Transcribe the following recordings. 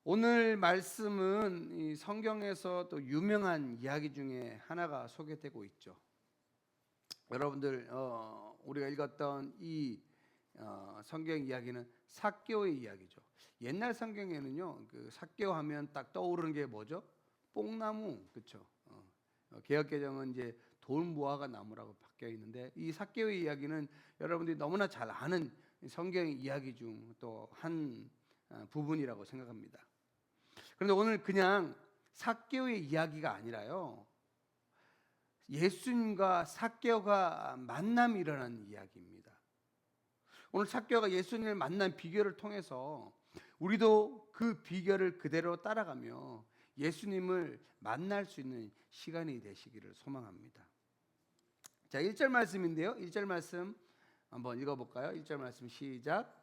오늘 말씀은 이 성경에서 또 유명한 이야기 중에 하나가 소개되고 있죠. 여러분들 우리가 읽었던 이 성경 이야기는 삭개오의 이야기죠. 옛날 성경에는요, 그 삭개오 하면 딱 떠오르는 게 뭐죠? 뽕나무, 그렇죠? 개역개정은 이제 돌무화과 나무라고 바뀌어 있는데, 이 삭개오의 이야기는 여러분들이 너무나 잘 아는 성경 이야기 중 또 한 부분이라고 생각합니다. 그런데 오늘 그냥 삭개오의 이야기가 아니라요, 예수님과 삭개오가 만남이 일어난 이야기입니다. 오늘 삭개오가 예수님을 만난 비결을 통해서 우리도 그 비결을 그대로 따라가며 예수님을 만날 수 있는 시간이 되시기를 소망합니다. 자, 1절 말씀인데요, 1절 말씀 한번 읽어볼까요? 1절 말씀 시작.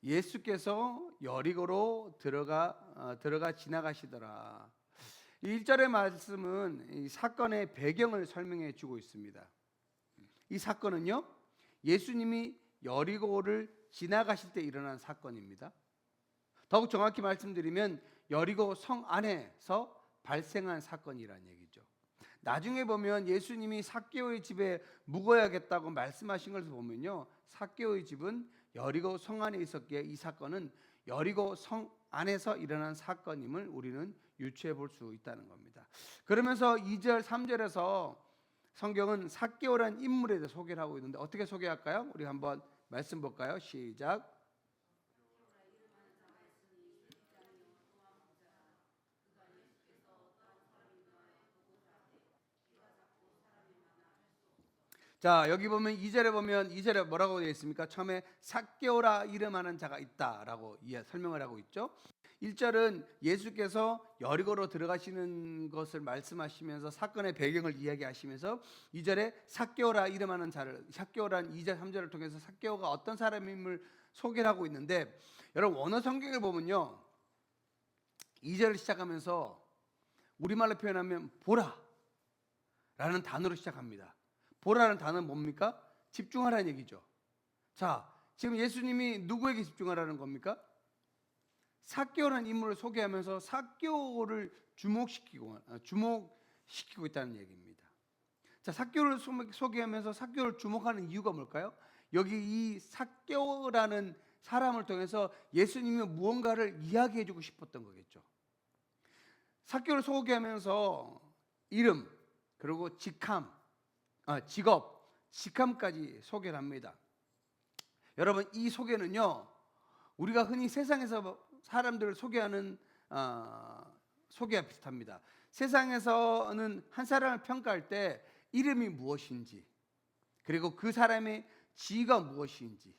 예수께서 여리고로 들어가 지나가시더라. 이 1절의 말씀은 이 사건의 배경을 설명해 주고 있습니다. 이 사건은요, 예수님이 여리고를 지나가실 때 일어난 사건입니다. 더욱 정확히 말씀드리면 여리고 성 안에서 발생한 사건이라는 얘기죠. 나중에 보면 예수님이 삭개오의 집에 묵어야겠다고 말씀하신 것을 보면요, 삭개오의 집은 여리고 성 안에 있었기에 이 사건은 여리고 성 안에서 일어난 사건임을 우리는 유추해 볼 수 있다는 겁니다. 그러면서 2절 3절에서 성경은 삭개오라는 인물에 대해 소개를 하고 있는데, 어떻게 소개할까요? 우리 한번 말씀 볼까요? 시작. 자, 여기 보면 2절에 보면 2절에 뭐라고 되어 있습니까? 처음에 삭개오라 이름하는 자가 있다라고 설명을 하고 있죠. 1절은 예수께서 여리고로 들어가시는 것을 말씀하시면서 사건의 배경을 이야기하시면서 2절에 삭개오라 이름하는 자를, 삭개오라는 2절 3절을 통해서 삭개오가 어떤 사람임을 소개를 하고 있는데, 여러분 원어 성경을 보면요, 2절을 시작하면서 우리말로 표현하면 보라 라는 단어로 시작합니다. 보라는 단어는 뭡니까? 집중하라는 얘기죠. 자, 지금 예수님이 누구에게 집중하라는 겁니까? 삭개오라는 인물을 소개하면서 삭개오를 주목시키고 있다는 얘기입니다. 자, 삭개오를 소개하면서 삭개오를 주목하는 이유가 뭘까요? 여기 이 삭개오라는 사람을 통해서 예수님이 무언가를 이야기해 주고 싶었던 거겠죠. 삭개오를 소개하면서 이름, 그리고 직업, 직함까지 소개를 합니다. 여러분, 이 소개는요, 우리가 흔히 세상에서 사람들을 소개하는 소개와 비슷합니다. 세상에서는 한 사람을 평가할 때 이름이 무엇인지, 그리고 그 사람의 지위가 무엇인지,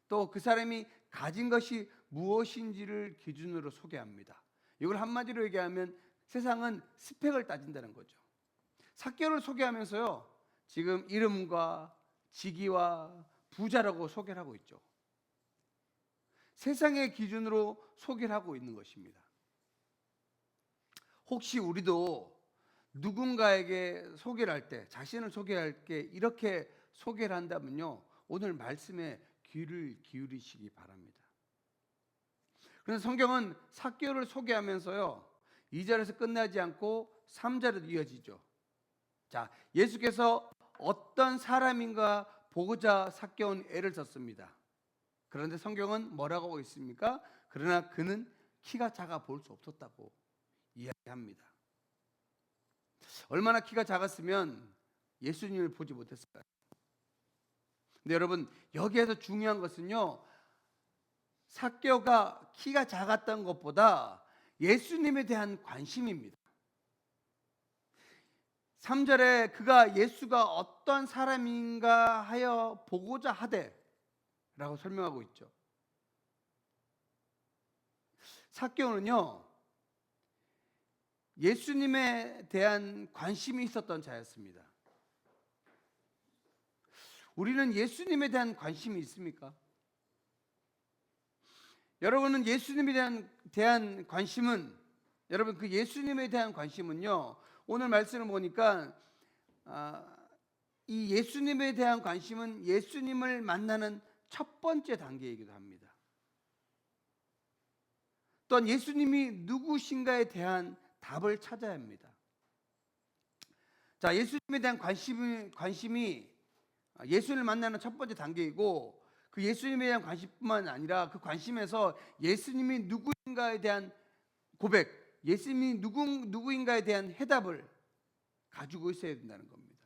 또 그 사람이 가진 것이 무엇인지를 기준으로 소개합니다. 이걸 한마디로 얘기하면 세상은 스펙을 따진다는 거죠. 삭개오를 소개하면서요, 지금 이름과 직위와 부자라고 소개를 하고 있죠. 세상의 기준으로 소개를 하고 있는 것입니다. 혹시 우리도 누군가에게 소개를 할 때, 자신을 소개할 때 이렇게 소개를 한다면요, 오늘 말씀에 귀를 기울이시기 바랍니다. 그래서 성경은 삭개오를 소개하면서요, 2절에서 끝나지 않고 3절에도 이어지죠. 자, 예수께서 어떤 사람인가 보고자 삭개오는 애를 썼습니다. 그런데 성경은 뭐라고 하고 있습니까? 그러나 그는 키가 작아 볼 수 없었다고 이야기합니다. 얼마나 키가 작았으면 예수님을 보지 못했을까요? 근데 여러분, 여기에서 중요한 것은요, 삭개오가 키가 작았던 것보다 예수님에 대한 관심입니다. 3절에 그가 예수가 어떤 사람인가 하여 보고자 하되 라고 설명하고 있죠. 삭개오는요, 예수님에 대한 관심이 있었던 자였습니다. 우리는 예수님에 대한 관심이 있습니까? 여러분은 예수님에 대한 관심은, 여러분 그 예수님에 대한 관심은요, 오늘 말씀을 보니까 이 예수님에 대한 관심은 예수님을 만나는 첫 번째 단계이기도 합니다. 또한 예수님이 누구신가에 대한 답을 찾아야 합니다. 자, 예수님에 대한 관심이 예수님을 만나는 첫 번째 단계이고, 그 예수님에 대한 관심뿐만 아니라 그 관심에서 예수님이 누구인가에 대한 고백, 예수님이 누구인가에 대한 해답을 가지고 있어야 된다는 겁니다.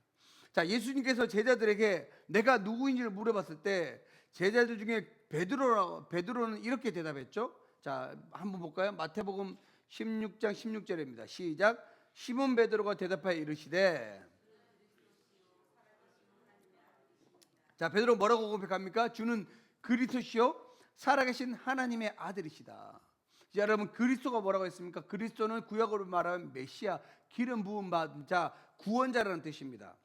자, 예수님께서 제자들에게 내가 누구인지를 물어봤을 때 제자들 중에 베드로는 이렇게 대답했죠. 자, 한번 볼까요? 마태복음 16장 16절입니다. 시작. 시몬 베드로가 대답하여 이르시되, 자, 베드로 뭐라고 고백합니까? 주는 그리스도시요 살아계신 하나님의 아들이시다. 자, 여러분, 그리스도가 뭐라고 했습니까? 그리스도는 구약으로 말하면 메시아, 기름 부음 받은 자, 구원자라는 뜻입니다.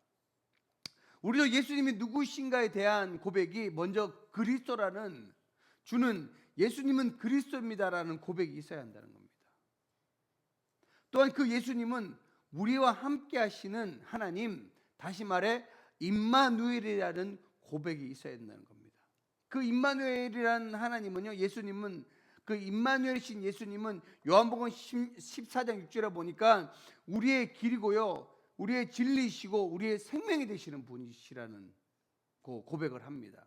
우리도 예수님이 누구신가에 대한 고백이 먼저 그리스도라는, 주는 예수님은 그리스도입니다라는 고백이 있어야 한다는 겁니다. 또한 그 예수님은 우리와 함께 하시는 하나님, 다시 말해 임마누엘이라는 고백이 있어야 된다는 겁니다. 그 임마누엘이라는 하나님은요, 예수님은, 그 임마누엘이신 예수님은 요한복음 14장 6절에 보니까 우리의 길이고요, 우리의 진리이시고 우리의 생명이 되시는 분이시라는 고백을 합니다.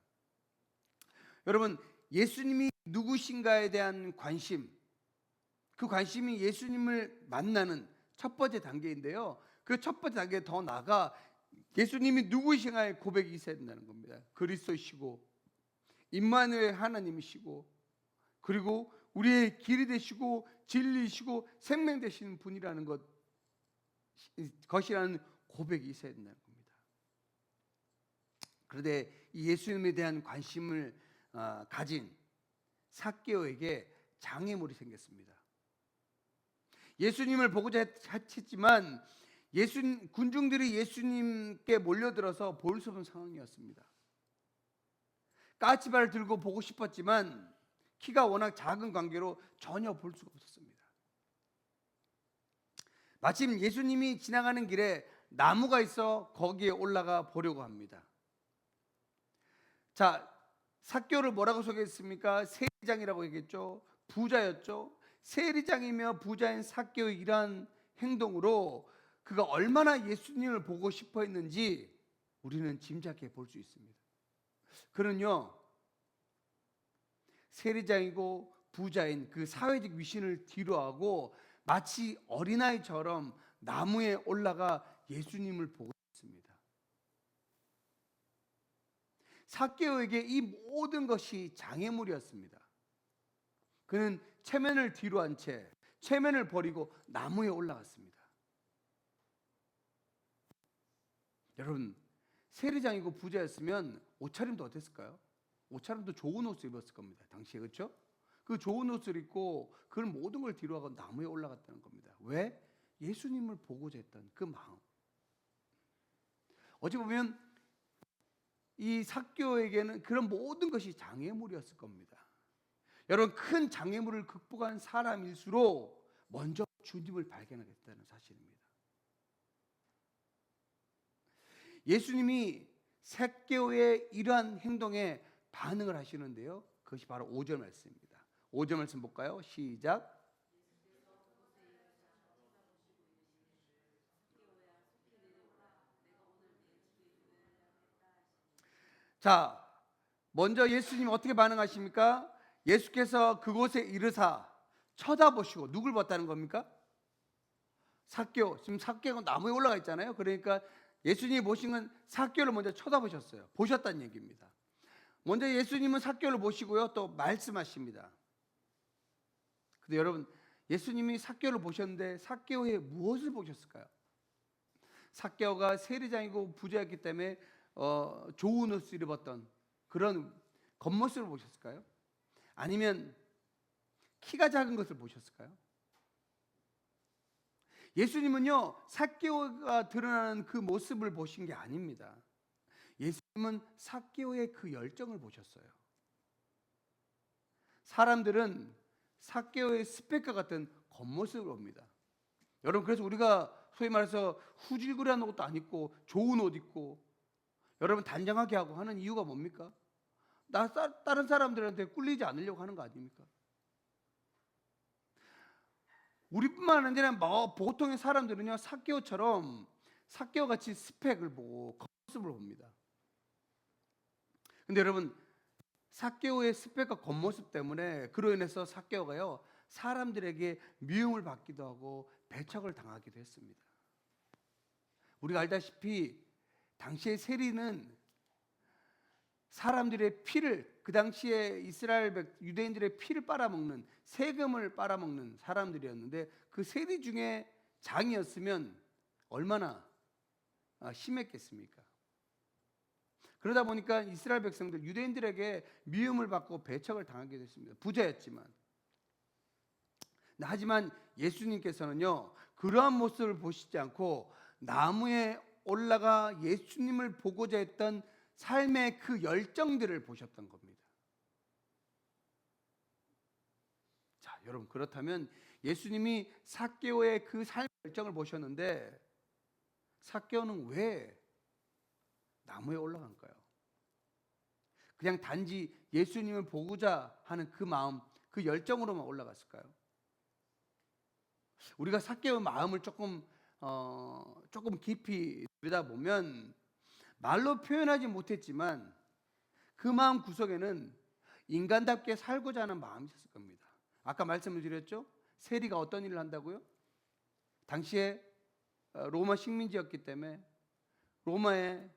여러분, 예수님이 누구신가에 대한 관심, 그 관심이 예수님을 만나는 첫 번째 단계인데요, 그 첫 번째 단계에 더 나아가 예수님이 누구신가의 고백이 있어야 된다는 겁니다. 그리스도시고 임마누엘 하나님이시고, 그리고 우리의 길이 되시고 진리이시고 생명 되시는 분이라는 것이라는 고백이 있어야 된다는 겁니다. 그런데 이 예수님에 대한 관심을 가진 삭개오에게 장애물이 생겼습니다. 예수님을 보고자 했지만 군중들이 예수님께 몰려들어서 볼 수 없는 상황이었습니다. 까치발을 들고 보고 싶었지만 키가 워낙 작은 관계로 전혀 볼 수가 없었습니다. 마침 예수님이 지나가는 길에 나무가 있어 거기에 올라가 보려고 합니다. 자, 삭개오를 뭐라고 소개했습니까? 세리장이라고 얘기했죠. 부자였죠. 세리장이며 부자인 삭개오의 이러한 행동으로 그가 얼마나 예수님을 보고 싶어 했는지 우리는 짐작해 볼 수 있습니다. 그는요, 세리장이고 부자인 그 사회적 위신을 뒤로하고 마치 어린아이처럼 나무에 올라가 예수님을 보고 있습니다. 삭개오에게 이 모든 것이 장애물이었습니다. 그는 체면을 뒤로 한 채 체면을 버리고 나무에 올라갔습니다. 여러분, 세리장이고 부자였으면 옷차림도 어땠을까요? 옷차림도 좋은 옷을 입었을 겁니다. 당시에, 그렇죠? 그 좋은 옷을 입고 그런 모든 걸 뒤로하고 나무에 올라갔다는 겁니다. 왜? 예수님을 보고자 했던 그 마음. 어찌 보면 이 삭개오에게는 그런 모든 것이 장애물이었을 겁니다. 여러분, 큰 장애물을 극복한 사람일수록 먼저 주님을 발견하겠다는 사실입니다. 예수님이 삭개오의 이러한 행동에 반응을 하시는데요, 그것이 바로 5절 말씀입니다. 5절 말씀 볼까요? 시작. 자, 먼저 예수님 어떻게 반응하십니까? 예수께서 그곳에 이르사 쳐다보시고, 누굴 봤다는 겁니까? 삭개오. 지금 삭개오가 나무에 올라가 있잖아요. 그러니까 예수님이 보신 건 삭개오를 먼저 쳐다보셨어요. 보셨다는 얘기입니다. 먼저 예수님은 삭개오를 보시고요, 또 말씀하십니다. 근데 여러분, 예수님이 삭개오를 보셨는데 삭개오의 무엇을 보셨을까요? 삭개오가 세리장이고 부자였기 때문에 좋은 옷을 입었던 그런 겉모습을 보셨을까요? 아니면 키가 작은 것을 보셨을까요? 예수님은요, 삭개오가 드러나는 그 모습을 보신 게 아닙니다. 예수님은 삭개오의 그 열정을 보셨어요. 사람들은 삭개오의 스펙과 같은 겉모습을 봅니다. 여러분, 그래서 우리가 소위 말해서 후질구리한 옷도 안 입고 좋은 옷 입고 여러분 단정하게 하고 하는 이유가 뭡니까? 다른 사람들한테 꿀리지 않으려고 하는 거 아닙니까? 우리뿐만 아니라 뭐 보통의 사람들은요, 삭개오처럼 삭개오 같이 스펙을 보고 겉모습을 봅니다. 근데 여러분, 삭개오의 스펙과 겉모습 때문에 그로 인해서 삭개오가요, 사람들에게 미움을 받기도 하고 배척을 당하기도 했습니다. 우리가 알다시피 당시의 세리는 사람들의 피를, 그 당시에 이스라엘 유대인들의 피를 빨아먹는, 세금을 빨아먹는 사람들이었는데, 그 세리 중에 장이었으면 얼마나 심했겠습니까? 그러다 보니까 이스라엘 백성들, 유대인들에게 미움을 받고 배척을 당하게 됐습니다. 부자였지만. 하지만 예수님께서는요, 그러한 모습을 보시지 않고 나무에 올라가 예수님을 보고자 했던 삶의 그 열정들을 보셨던 겁니다. 자, 여러분, 그렇다면 예수님이 삭개오의 그 삶의 열정을 보셨는데, 삭개오는 왜 나무에 올라간까요? 그냥 단지 예수님을 보고자 하는 그 마음, 그 열정으로만 올라갔을까요? 우리가 삭개오의 마음을 조금 깊이 들여다보면 말로 표현하지 못했지만 그 마음 구석에는 인간답게 살고자 하는 마음이 있었을 겁니다. 아까 말씀을 드렸죠? 세리가 어떤 일을 한다고요? 당시에 로마 식민지였기 때문에 로마에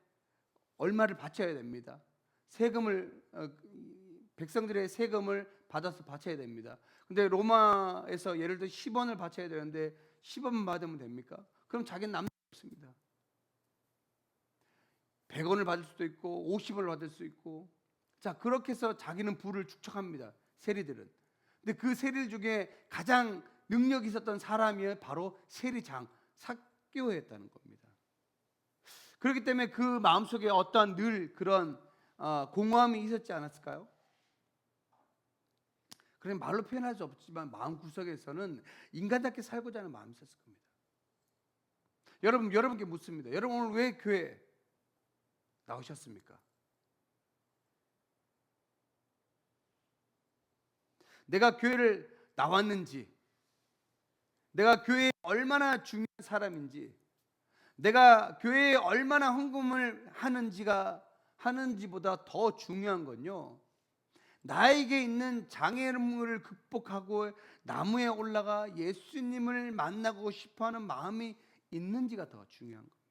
얼마를 바쳐야 됩니다. 세금을, 백성들의 세금을 받아서 바쳐야 됩니다. 근데 로마에서 예를 들어 10원을 바쳐야 되는데 10원만 받으면 됩니까? 그럼 자기는 남는 게 없습니다. 100원을 받을 수도 있고 50원을 받을 수 있고, 자, 그렇게 해서 자기는 부를 축적합니다, 세리들은. 근데 그 세리 중에 가장 능력이 있었던 사람이 바로 세리장 삭개오였다는 겁니다. 그렇기 때문에 그 마음속에 어떠한 늘 그런 공허함이 있었지 않았을까요? 그런 말로 표현할 수 없지만 마음 구석에서는 인간답게 살고자 하는 마음이 있었을 겁니다. 여러분께 묻습니다. 여러분, 오늘 왜 교회 나오셨습니까? 내가 교회를 나왔는지, 내가 교회에 얼마나 중요한 사람인지, 내가 교회에 얼마나 헌금을 하는지보다 더 중요한 건요, 나에게 있는 장애물을 극복하고 나무에 올라가 예수님을 만나고 싶어하는 마음이 있는지가 더 중요한 겁니다.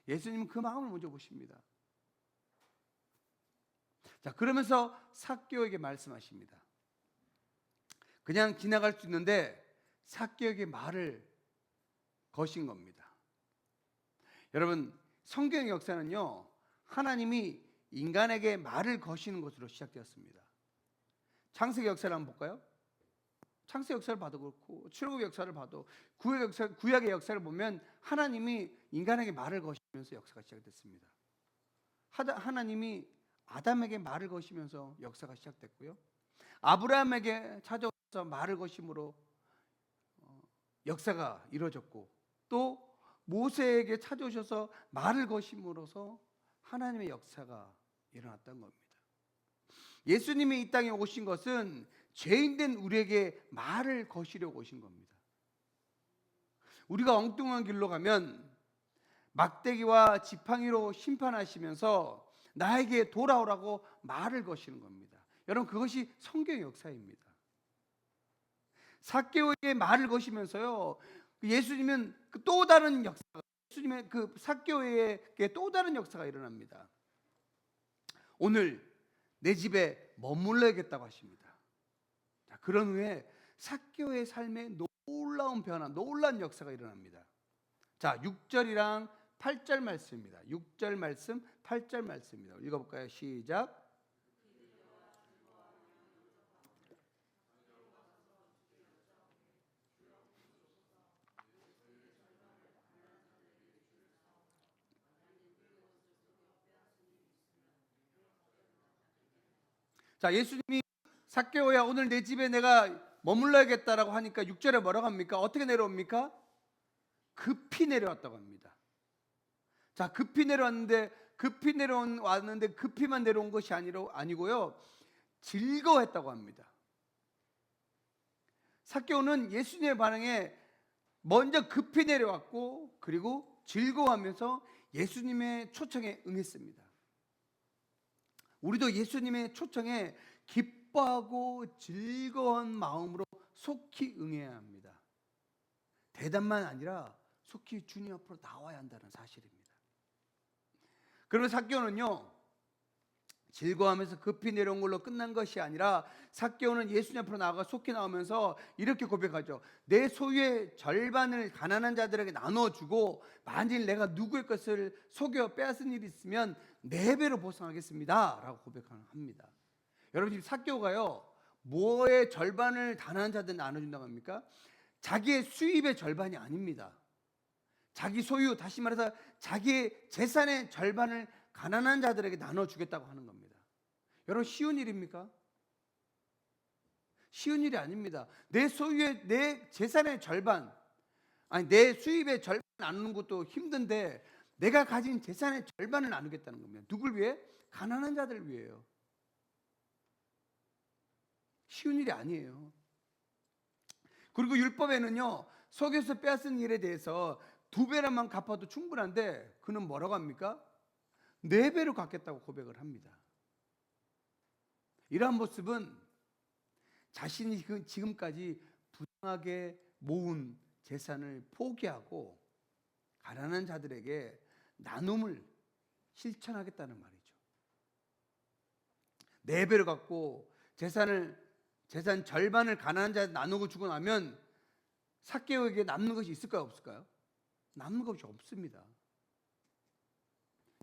예수님은 그 마음을 먼저 보십니다. 자, 그러면서 삭개오에게 말씀하십니다. 그냥 지나갈 수 있는데 삭개오에게 말을 거신 겁니다. 여러분, 성경의 역사는요, 하나님이 인간에게 말을 거시는 것으로 시작되었습니다. 창세기 역사를 한번 볼까요? 창세기 역사를 봐도 그렇고 출애굽 역사를 봐도 구약의 역사를 보면 하나님이 인간에게 말을 거시면서 역사가 시작됐습니다. 하나님이 아담에게 말을 거시면서 역사가 시작됐고요, 아브라함에게 찾아와서 말을 거심으로 역사가 이루어졌고, 또 모세에게 찾아오셔서 말을 거심으로써 하나님의 역사가 일어났던 겁니다. 예수님이 이 땅에 오신 것은 죄인된 우리에게 말을 거시려고 오신 겁니다. 우리가 엉뚱한 길로 가면 막대기와 지팡이로 심판하시면서 나에게 돌아오라고 말을 거시는 겁니다. 여러분, 그것이 성경의 역사입니다. 삭개오에게 말을 거시면서요, 예수님은 또 다른 역사가, 예수님의 그 삭개오에게 또 다른 역사가 일어납니다. 오늘 내 집에 머물러야겠다고 하십니다. 자, 그런 후에 삭개오의 삶에 놀라운 변화, 놀라운 역사가 일어납니다. 자, 6절이랑 8절 말씀입니다. 6절 말씀, 8절 말씀입니다. 읽어볼까요? 시작. 자, 예수님이 삭개오야, 오늘 내 집에 내가 머물러야겠다라고 하니까 6절에 뭐라고 합니까? 어떻게 내려옵니까? 급히 내려왔다고 합니다. 자, 급히 내려왔는데 급히만 내려온 것이 아니고요, 즐거워했다고 합니다. 삭개오는 예수님의 반응에 먼저 급히 내려왔고 그리고 즐거워하면서 예수님의 초청에 응했습니다. 우리도 예수님의 초청에 기뻐하고 즐거운 마음으로 속히 응해야 합니다. 대답만 아니라 속히 주님 앞으로 나와야 한다는 사실입니다. 그러면 삭개오는요, 즐거워하면서 급히 내려온 걸로 끝난 것이 아니라 삭개오는 예수님 앞으로 나아가 속히 나오면서 이렇게 고백하죠. 내 소유의 절반을 가난한 자들에게 나눠주고 만일 내가 누구의 것을 속여 빼앗은 일이 있으면 4배로 보상하겠습니다 라고 고백합니다. 여러분, 지금 삭개오가요, 뭐의 절반을 가난한 자들에게 나눠준다고 합니까? 자기의 수입의 절반이 아닙니다. 자기 소유, 다시 말해서 자기의 재산의 절반을 가난한 자들에게 나눠주겠다고 하는 겁니다. 여러분, 쉬운 일입니까? 쉬운 일이 아닙니다. 내 소유의, 내 재산의 절반, 아니 내 수입의 절반 나누는 것도 힘든데 내가 가진 재산의 절반을 나누겠다는 겁니다. 누굴 위해? 가난한 자들을 위해요. 쉬운 일이 아니에요. 그리고 율법에는요, 속여서 빼앗은 일에 대해서 2배라만 갚아도 충분한데 그는 뭐라고 합니까? 4배로 갚겠다고 고백을 합니다. 이러한 모습은 자신이 지금까지 부당하게 모은 재산을 포기하고 가난한 자들에게 나눔을 실천하겠다는 말이죠. 4배로 갚고 재산 절반을 가난한 자한테 나누고 주고 나면 삭개오에게 남는 것이 있을까요, 없을까요? 남는 것이 없습니다.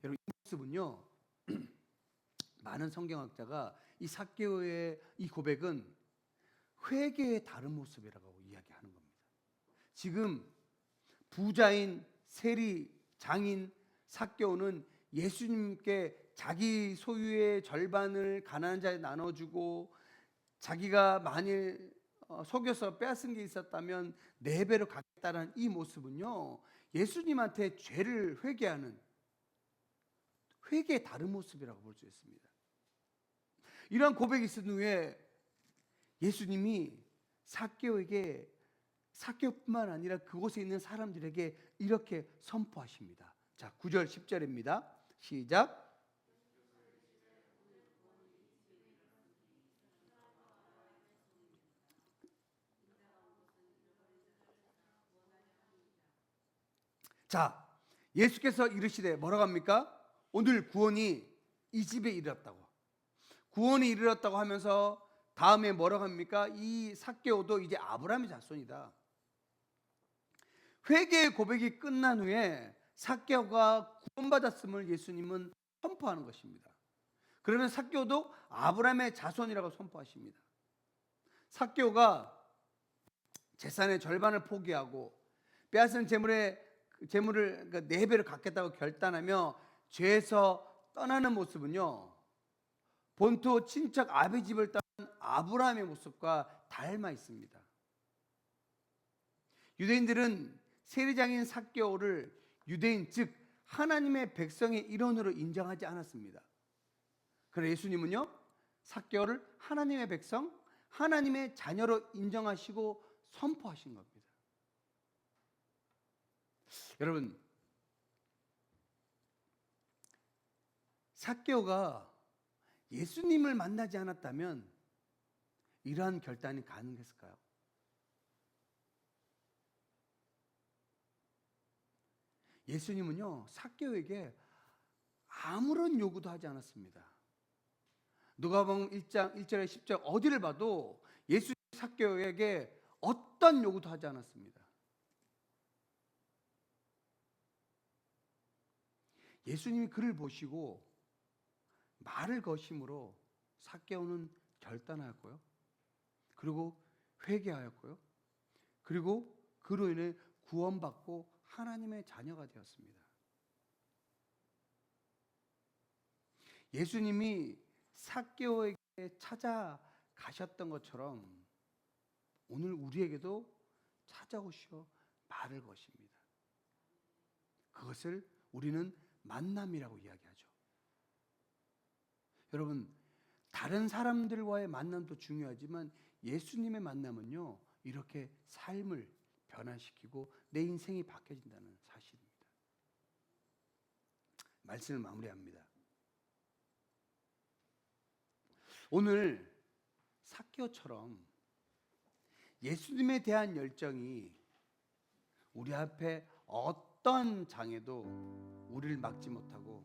여러분, 이 모습은요, 많은 성경학자가 이 삭개오의 이 고백은 회개의 다른 모습이라고 이야기하는 겁니다. 지금 부자인 세리 장인 삭개오는 예수님께 자기 소유의 절반을 가난한 자에 나눠주고 자기가 만일 속여서 빼앗은 게 있었다면 4배로 갚겠다는 이 모습은요, 예수님한테 죄를 회개하는 회개의 다른 모습이라고 볼 수 있습니다. 이러한 고백이 있은 후에 예수님이 삭개오에게, 삭개오뿐만 아니라 그곳에 있는 사람들에게 이렇게 선포하십니다. 자, 9절 10절입니다. 시작. 자, 예수께서 이르시되 뭐라고 합니까? 오늘 구원이 이 집에 이르렀다고. 구원이 이르렀다고 하면서 다음에 뭐라고 합니까? 이 삭개오도 이제 아브라함의 자손이다. 회개의 고백이 끝난 후에 삭개오가 구원받았음을 예수님은 선포하는 것입니다. 그러면 삭개오도 아브라함의 자손이라고 선포하십니다. 삭개오가 재산의 절반을 포기하고 빼앗은 재물을 4배를 갚겠다고 결단하며 죄에서 떠나는 모습은요, 본토 친척 아비 집을 떠난 아브라함의 모습과 닮아 있습니다. 유대인들은 세리장인 삭개오를 유대인 즉 하나님의 백성의 일원으로 인정하지 않았습니다. 그러나 예수님은요, 삭개오를 하나님의 백성, 하나님의 자녀로 인정하시고 선포하신 겁니다. 여러분, 삭개오가 예수님을 만나지 않았다면 이러한 결단이 가능했을까요? 예수님은요, 삭개오에게 아무런 요구도 하지 않았습니다. 누가복음 1장 1절에 10절 어디를 봐도 예수님이 삭개오에게 어떤 요구도 하지 않았습니다. 예수님이 그를 보시고 말을 거심으로 삭개오는 결단하였고요. 그리고 회개하였고요. 그리고 그로 인해 구원받고 하나님의 자녀가 되었습니다. 예수님이 삭개오에게 찾아가셨던 것처럼 오늘 우리에게도 찾아오시어 말을 거십니다. 그것을 우리는 만남이라고 이야기하죠. 여러분, 다른 사람들과의 만남도 중요하지만 예수님의 만남은요, 이렇게 삶을 변화시키고 내 인생이 바뀌어진다는 사실입니다. 말씀을 마무리합니다. 오늘 삭개오처럼 예수님에 대한 열정이 우리 앞에 어떤 장애도 우리를 막지 못하고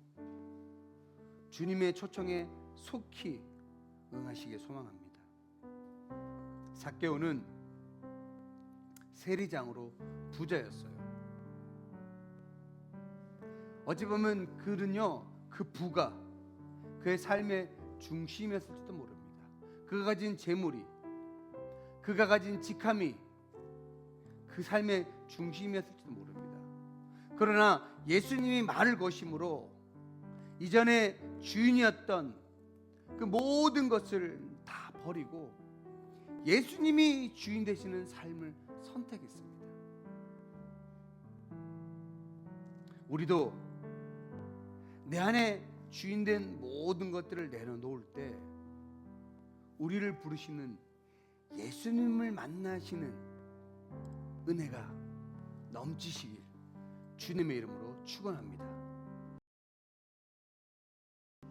주님의 초청에 속히 응하시길 소망합니다. 삭개오는 세리장으로 부자였어요. 어찌 보면 그는요, 그 부가 그의 삶의 중심이었을지도 모릅니다. 그가 가진 재물이, 그가 가진 직함이 그 삶의 중심이었을지도 모릅니다. 그러나 예수님이 말을 거심으로 이전에 주인이었던 그 모든 것을 다 버리고 예수님이 주인 되시는 삶을 선택했습니다. 우리도 내 안에 주인된 모든 것들을 내려놓을 때 우리를 부르시는 예수님을 만나시는 은혜가 넘치시길 주님의 이름으로 축원합니다.